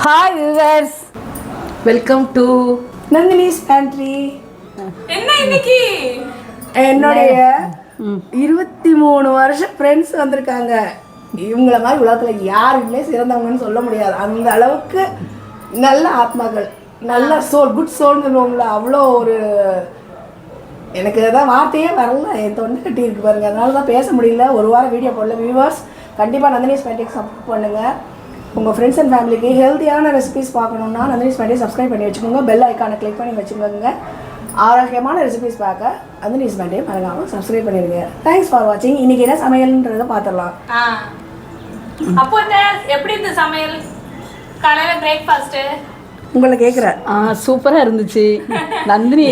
Hi viewers, welcome to Nandini's Pantry. என்ன இன்னைக்கு என்னுடைய 23 வருஷம் ஃப்ரெண்ட்ஸ் வந்திருக்காங்க. இவங்கள மாதிரி உலகத்தில் யாருமே சிறந்தவங்கன்னு சொல்ல முடியாது. அந்த அளவுக்கு நல்ல ஆத்மாக்கள், நல்ல சோல், குட் சோல்னு சொல்லுவோம்ல, அவ்வளோ ஒரு எனக்கு தான் வார்த்தையே வரல, என் தொண்டை கட்டி இருக்கு பாருங்க. அதனால தான் பேச முடியல, ஒரு வாரம் வீடியோ போடல. வியூவர்ஸ் கண்டிப்பாக நந்தினிஸ் பேண்ட்ரிக்கு சப்போர்ட் பண்ணுங்கள். உங்கள் ஃப்ரெண்ட்ஸ் அண்ட் ஃபேமிலிக்கு ஹெல்த்தியான ரெசிபிஸ் பார்க்கணுன்னா நந்தினிஸ் பேண்ட்ரி சப்ஸ்கிரைப் பண்ணி வச்சுக்கோங்க. பெல் ஐக்கானை கிளிக் பண்ணி வச்சுக்கோங்க. ஆரோக்கியமான ரெசிபிஸ் பார்க்க நந்தினிஸ் பேண்ட்ரி மறக்காமல் சப்ஸ்கிரைப் பண்ணிடுங்க. தேங்க்ஸ் ஃபார் வாட்சிங். இன்றைக்கி என்ன சமையல்ன்றதை பார்த்துடலாம். அப்போ எப்படி இந்த சமையல் காலையில் பிரேக்ஃபாஸ்ட்டு உங்களை கேட்குறேன். சூப்பராக இருந்துச்சு நந்தினி.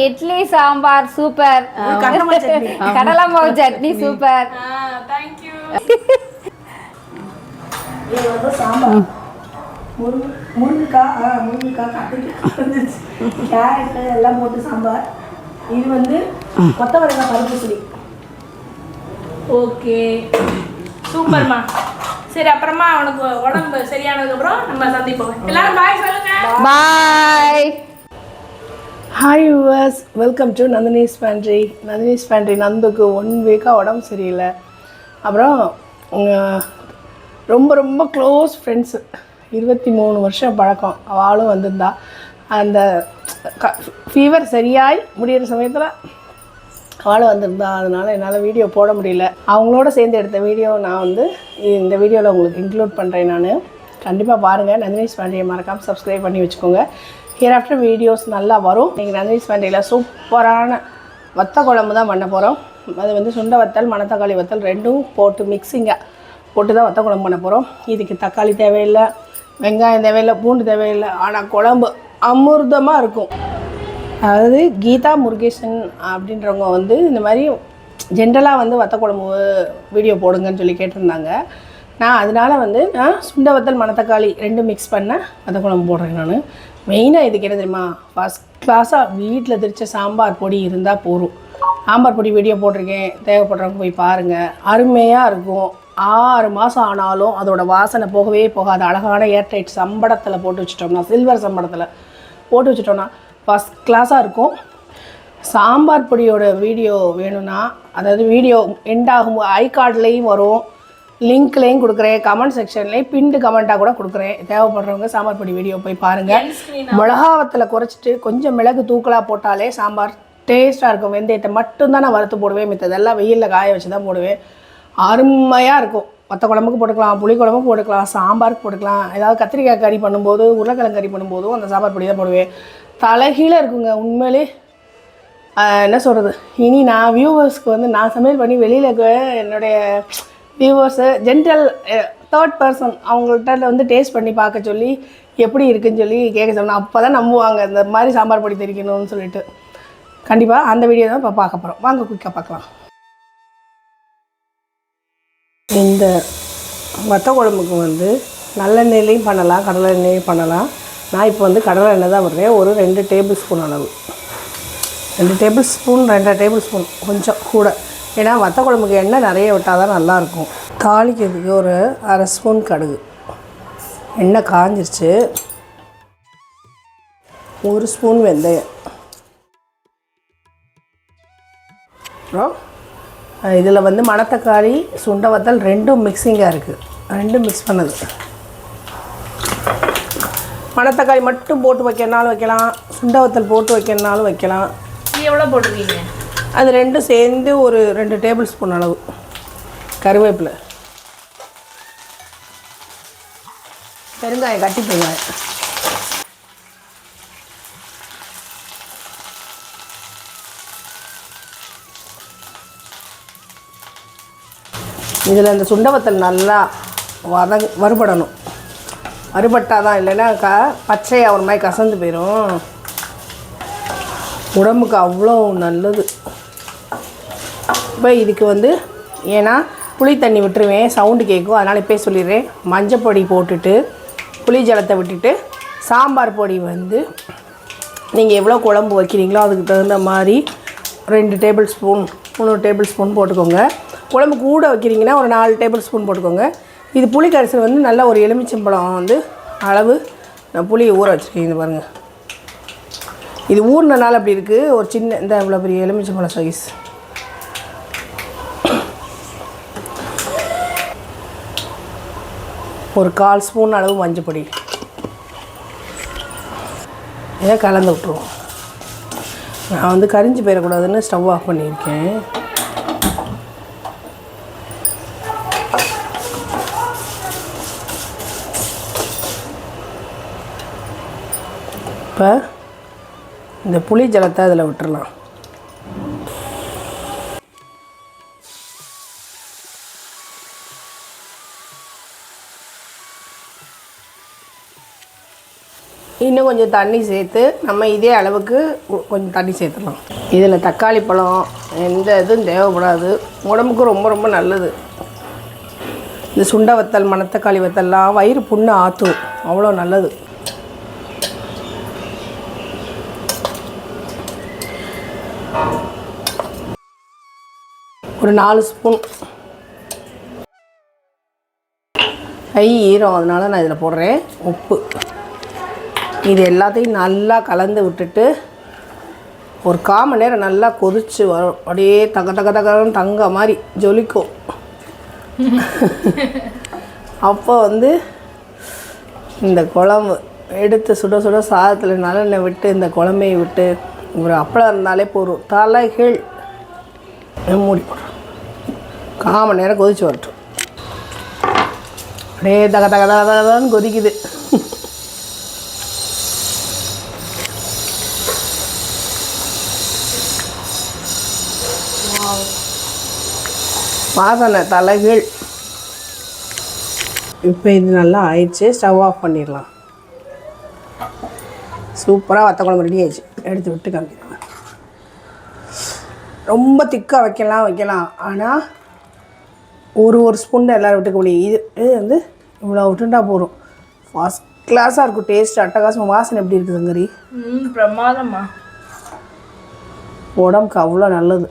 இட்லி சாம்பார் சூப்பர், கடலை மாவு சட்னி சூப்பர். தேங்க்யூ. இது வந்து சாம்பார், முருங்கைக்காய் கேரட்டு எல்லாம் போட்டு சாம்பார். இது வந்து கொத்தவரங்காய் பருப்பு சுடி. ஓகே, சூப்பர்மா. சரி, அப்புறமா அவனுக்கு உடம்பு சரியானதுக்கப்புறம் நம்ம சந்திப்போம். எல்லாரும் பாய் சொல்லுங்க. Bye. Hi viewers, welcome to Nandhini's pantry. Nandhini's pantry நந்துக்கு 1 வீக்காக உடம்பு சரியில்லை. அப்புறம் ரொம்ப ரொம்ப க்ளோஸ் ஃப்ரெண்ட்ஸு, 23 வருஷம் பழக்கம். அவளும் வந்திருந்தா. அந்த ஃபீவர் சரியாய் முடிகிற சமயத்தில் அவளும் வந்திருந்தா. அதனால் என்னால் வீடியோ போட முடியல. அவங்களோட சேர்ந்து எடுத்த வீடியோ நான் வந்து இந்த வீடியோவில் உங்களுக்கு இன்க்ளூட் பண்ணுறேன். நான் கண்டிப்பாக பாருங்கள். நந்தினிஸ் பேண்ட்ரியை மறக்காமல் சப்ஸ்கிரைப் பண்ணி வச்சுக்கோங்க. ஹியர் ஆஃப்டர் வீடியோஸ் நல்லா வரும். நீங்கள் நந்தினிஸ் பேண்ட்ரியில் சூப்பரான வத்தக்குழம்பு தான் பண்ண போகிறோம். அது வந்து சுண்டை வத்தல், மணத்தக்காளி வத்தல் ரெண்டும் போட்டு மிக்சிங்காக போட்டு தான் வத்தக்குழம்பு பண்ண போகிறோம். இதுக்கு தக்காளி தேவையில்லை, வெங்காயம் தேவையில்லை, பூண்டு தேவையில்லை. ஆனால் குழம்பு அமிர்தமாக இருக்கும். அதாவது கீதா முருகேசன் அப்படின்றவங்க வந்து இந்த மாதிரி ஜென்ரலாக வந்து வத்தக்குழம்பு வீடியோ போடுங்கன்னு சொல்லி கேட்டிருந்தாங்க. நான் அதனால் வந்து நான் சுண்டை வத்தல், மணத்தக்காளி ரெண்டும் மிக்ஸ் பண்ண வத்தக்குழம்பு போடுறேன். நான் மெயினாக இதுக்கு என்ன தெரியுமா, ஃபஸ்ட் கிளாஸாக வீட்டில் திரிச்ச சாம்பார் பொடி இருந்தால் போதும். சாம்பார் பொடி வீடியோ போட்டிருக்கேன், தேவைப்படுறவங்க போய் பாருங்கள். அருமையாக இருக்கும். 6 மாதம் ஆனாலும் அதோட வாசனை போகவே போகாது. அழகான ஏர்டைட் சம்படத்தில் போட்டு வச்சுட்டோம்னா, சில்வர் சம்படத்தில் போட்டு வச்சுட்டோம்னா ஃபஸ்ட் கிளாஸாக இருக்கும். சாம்பார் பொடியோட வீடியோ வேணும்னா, அதாவது வீடியோ எண்ட் ஆகும் ஐகார்ட்லேயும் வரும், லிங்க்லேயும் கொடுக்குறேன், கமெண்ட் செக்ஷன்லேயும் பின்டு கமெண்ட்டாக கூட கொடுக்குறேன். தேவைப்படுறவங்க சாம்பார் பொடி வீடியோ போய் பாருங்கள். மிளகாவத்தில் குறைச்சிட்டு கொஞ்சம் மிளகு தூக்கலாக போட்டாலே சாம்பார் டேஸ்ட்டாக இருக்கும். வெந்தயத்தை மட்டும்தான் நான் வறுத்து போடுவேன், மித்ததெல்லாம் வெயிலில் காய வச்சு தான் போடுவேன். அருமையாக இருக்கும். வத்த குழம்புக்கு போட்டுக்கலாம், புளி குழம்புக்கு போட்டுக்கலாம், சாம்பாருக்கு போட்டுக்கலாம். ஏதாவது கத்திரிக்காய் கறி பண்ணும்போது, உருளைக்கிழங்கு கறி பண்ணும்போதும் அந்த சாம்பார் பொடி தான் போடுவேன். தலைகீழே இருக்குங்க உண்மையிலே. என்ன சொல்கிறது, இனி நான் வியூவர்ஸ்க்கு வந்து நான் சமையல் பண்ணி வெளியில் இருக்க என்னுடைய வியூவர்ஸு ஜென்ரல் தேர்ட் பர்சன் அவங்கள்ட்ட வந்து டேஸ்ட் பண்ணி பார்க்க சொல்லி எப்படி இருக்குன்னு சொல்லி கேட்க சொன்னேன். அப்போ தான் நம்புவாங்க இந்த மாதிரி சாம்பார் பொடி தெரிக்கணும்னு சொல்லிட்டு. கண்டிப்பாக அந்த வீடியோ தான் இப்போ பார்க்க போகிறோம். வாங்க குயிக்காக பார்க்கலாம். இந்த வத்த குழம்புக்கு வந்து நல்லெண்ணெயிலையும் பண்ணலாம், கடலை எண்ணெயும் பண்ணலாம். நான் இப்போ வந்து கடலை எண்ணெய் தான் விடுறேன். ஒரு 2 டேபிள் ஸ்பூன் அளவு, 2 டேபிள் ஸ்பூன் 2 டேபிள் ஸ்பூன் கொஞ்சம் கூட. ஏன்னா வத்த குழம்புக்கு எண்ணெய் நிறைய விட்டால் தான் நல்லாயிருக்கும். தாளிக்கிறதுக்கு ஒரு 1/2 ஸ்பூன் கடுகு. எண்ணெய் காஞ்சிருச்சு. 1 ஸ்பூன் வெந்தயம். அப்புறம் இதில் வந்து மணத்தக்காளி, சுண்டை வத்தல் ரெண்டும் மிக்சிங்காக இருக்குது. ரெண்டும் மிக்ஸ் பண்ணது. மணத்தக்காளி மட்டும் போட்டு வைக்கிறனாலும் வைக்கலாம், சுண்டை வத்தல் போட்டு வைக்கிறனாலும் வைக்கலாம். எவ்வளோ போட்டுருக்கீங்க? அது ரெண்டும் சேர்ந்து ஒரு 2 டேபிள் ஸ்பூன் அளவு. கருவேப்பிலை, பெருங்காயம், கட்டி பெருங்காயம். இதில் இந்த சுண்டை வத்தல் நல்லா வறுபடணும். வறுபட்டால் தான், இல்லைன்னா பச்சையாக ஒரு மாதிரி கசந்து போயிடும். உடம்புக்கு அவ்வளோ நல்லது. இப்போ இதுக்கு வந்து ஏன்னா புளி தண்ணி விட்டுருவேன், சவுண்டு கேட்கும், அதனால் இப்போயே சொல்லிடுறேன். மஞ்சள் பொடி போட்டுட்டு புளி ஜலத்தை விட்டுட்டு சாம்பார் பொடி வந்து நீங்கள் எவ்வளோ குழம்பு வைக்கிறீங்களோ அதுக்கு தகுந்த மாதிரி 2 டேபிள் ஸ்பூன் 3 டேபிள் ஸ்பூன் போட்டுக்கோங்க. குழம்பு கூட வைக்கிறீங்கன்னா ஒரு 4 டேபிள் ஸ்பூன் போட்டுக்கோங்க. இது புளி கரைசல் வந்து நல்லா ஒரு எலுமிச்சம்பழம் வந்து அளவு நான் புளியை ஊற வச்சுருக்கேன். இது பாருங்கள், இது ஊறினால அப்படி இருக்குது. ஒரு சின்ன இந்த இவ்வளோ பெரிய எலுமிச்சம்பழம் சைஸ். ஒரு 1/4 ஸ்பூன் அளவு மஞ்சள் பொடி இதை கலந்து விட்ருவோம். நான் வந்து கரிஞ்சு போயிடக்கூடாதுன்னு ஸ்டவ் ஆஃப் பண்ணியிருக்கேன். இப்போ இந்த புளி ஜலத்தை அதில் விட்டுறலாம். இன்னும் கொஞ்சம் தண்ணி சேர்த்து நம்ம இதே அளவுக்கு கொஞ்சம் தண்ணி சேர்த்துடலாம். இதில் தக்காளி பழம் எந்த இதுவும் தேவைப்படாது, உடம்புக்கு ரொம்ப ரொம்ப நல்லது. இந்த சுண்டை வத்தல் மணத்தக்காளி வத்தல்லாம் வயிறு புண்ணை ஆற்றும், அவ்வளோ நல்லது. ஒரு 4 ஸ்பூன் கை ஈரம், அதனால் நான் இதில் போடுறேன் உப்பு. இது எல்லாத்தையும் நல்லா கலந்து விட்டுட்டு ஒரு 1/4 மணி நேரம் நல்லா கொதித்து வரும். அப்படியே தக தக தகன்னு தங்க மாதிரி ஜொலிக்கும். அப்போ வந்து இந்த குழம்பு எடுத்து சுட சுட சாதத்தில் நல்லெண்ணெய் விட்டு இந்த குழம்பையை விட்டு ஒரு அப்பளம் இருந்தாலே போதும். தலைகீழ் மூடி போடுறோம். 1/4 மணி நேரம் கொதிச்சு வரட்டும். அப்படியே தக தக தகன்னு கொதிக்குது. வாசனை தலைகீழ். இப்போ இது நல்லா ஆயிடுச்சு, ஸ்டவ் ஆஃப் பண்ணிடலாம். சூப்பராக வத்த குழம்பு ரெடி ஆயிடுச்சு. எடுத்து விட்டு காமிக்கலாம். ரொம்ப திக்காக வைக்கலாம், ஆனால் ஒரு ஸ்பூன் தான் எல்லோரும் விட்டுக்க முடியும். இது வந்து இவ்வளோ விட்டுண்டா போதும். ஃபஸ்ட் கிளாஸாக இருக்கும், டேஸ்ட் அட்டகாசம். வாசனை எப்படி இருக்குது சங்கரி? பிரமாதம்மா. உடம்புக்கு அவ்வளோ நல்லது.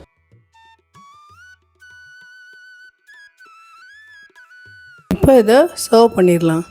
இப்போ இதை சர்வ் பண்ணிடலாம்.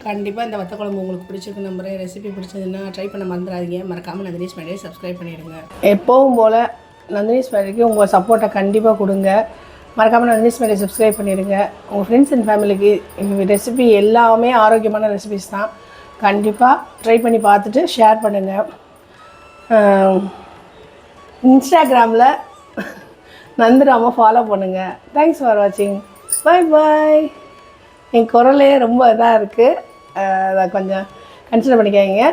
கண்டிப்பாக இந்த வத்த குழம்பு உங்களுக்கு பிடிச்சிருக்கு நம்புறேன். ரெசிபி பிடிச்சதுன்னா ட்ரை பண்ண மறந்துடாதீங்க. மறக்காமல் நந்தினி ஸ்மைலியை சப்ஸ்கிரைப் பண்ணிடுங்க. எப்போவும் போல் நந்தினி ஸ்மைலிக்கு உங்கள் சப்போர்ட்டை கண்டிப்பாக கொடுங்க. மறக்காமல் நந்தினி ஸ்மைலியை சப்ஸ்கிரைப் பண்ணிடுங்க. உங்கள் ஃப்ரெண்ட்ஸ் அண்ட் ஃபேமிலிக்கு ரெசிபி எல்லாமே ஆரோக்கியமான ரெசிபிஸ் தான். கண்டிப்பாக ட்ரை பண்ணி பார்த்துட்டு ஷேர் பண்ணுங்கள். இன்ஸ்டாகிராமில் நந்துராம ஃபாலோ பண்ணுங்கள். தேங்க்ஸ் ஃபார் வாட்சிங். பாய் பாய். என் குரலே ரொம்ப இதாக இருக்குது, அதை கொஞ்சம் கன்சிடர் பண்ணிக்காதீங்க.